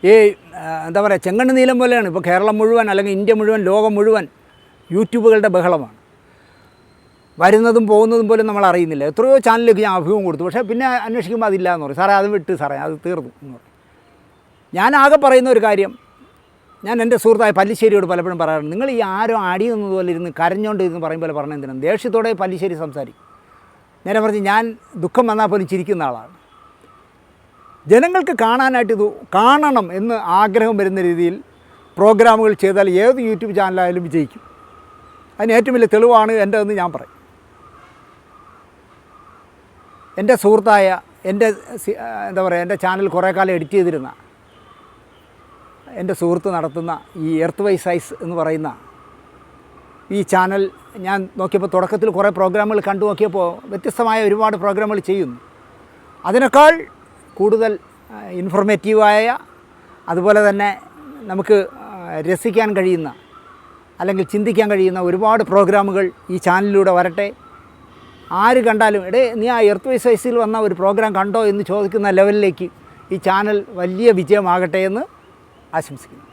ഈ എന്താ പറയുക ചെങ്കണ്ണ് നീലം പോലെയാണ് ഇപ്പോൾ കേരളം മുഴുവൻ അല്ലെങ്കിൽ ഇന്ത്യ മുഴുവൻ ലോകം മുഴുവൻ യൂട്യൂബുകളുടെ ബഹളമാണ്. വരുന്നതും പോകുന്നതും പോലും നമ്മൾ അറിയുന്നില്ല. എത്രയോ ചാനലിലേക്ക് ഞാൻ അഭിമുഖം കൊടുത്തു, പക്ഷേ പിന്നെ അന്വേഷിക്കുമ്പോൾ അതില്ല എന്ന് പറയും. സാറേ അത് വിട്ട് സാറേ അത് തീർന്നു എന്ന് പറയും. ഞാൻ ആകെ പറയുന്ന ഒരു കാര്യം, ഞാൻ എൻ്റെ സുഹൃത്തായ പല്ലിശ്ശേരിയോട് പലപ്പോഴും പറയാറുണ്ട്, നിങ്ങൾ ഈ ആരോ ആടി നിന്നതുപോലെ ഇരുന്ന് കരഞ്ഞുകൊണ്ട് ഇരുന്ന് പറയും പോലെ പറഞ്ഞ എന്തിനാണ്? ദേഷ്യത്തോടെ പല്ലിശ്ശേരി സംസാരിക്കും. നേരെ പറഞ്ഞ് ഞാൻ ദുഃഖം വന്നാൽ പോലും ചിരിക്കുന്ന ആളാണ്. ജനങ്ങൾക്ക് കാണാനായിട്ട് ഇത് കാണണം എന്ന് ആഗ്രഹം വരുന്ന രീതിയിൽ പ്രോഗ്രാമുകൾ ചെയ്താൽ ഏത് യൂട്യൂബ് ചാനലായാലും വിജയിക്കും. അതിന് ഏറ്റവും വലിയ തെളിവാണ് എൻ്റെ എന്ന് ഞാൻ പറയും. എൻ്റെ സുഹൃത്തായ എൻ്റെ എന്താ പറയുക എൻ്റെ ചാനൽ കുറേ കാലം എഡിറ്റ് ചെയ്തിരുന്ന എൻ്റെ സുഹൃത്ത് നടത്തുന്ന ഈ എർത്ത് വൈസ് ഐസ് എന്ന് പറയുന്ന ഈ ചാനൽ ഞാൻ നോക്കിയപ്പോൾ തുടക്കത്തിൽ കുറേ പ്രോഗ്രാമുകൾ കണ്ടു നോക്കിയപ്പോൾ വ്യത്യസ്തമായ ഒരുപാട് പ്രോഗ്രാമുകൾ ചെയ്യുന്നു. അതിനേക്കാൾ കൂടുതൽ ഇൻഫോർമേറ്റീവായ, അതുപോലെ തന്നെ നമുക്ക് രസിക്കാൻ കഴിയുന്ന അല്ലെങ്കിൽ ചിന്തിക്കാൻ കഴിയുന്ന ഒരുപാട് പ്രോഗ്രാമുകൾ ഈ ചാനലിലൂടെ വരട്ടെ. ആര് കണ്ടാലും നീ ആ എർത്ത് വൈസ് ഐസിൽ വന്ന ഒരു പ്രോഗ്രാം കണ്ടോ എന്ന് ചോദിക്കുന്ന ലെവലിലേക്ക് ഈ ചാനൽ വലിയ വിജയമാകട്ടെ എന്ന് ആശംസിക്കുന്നു.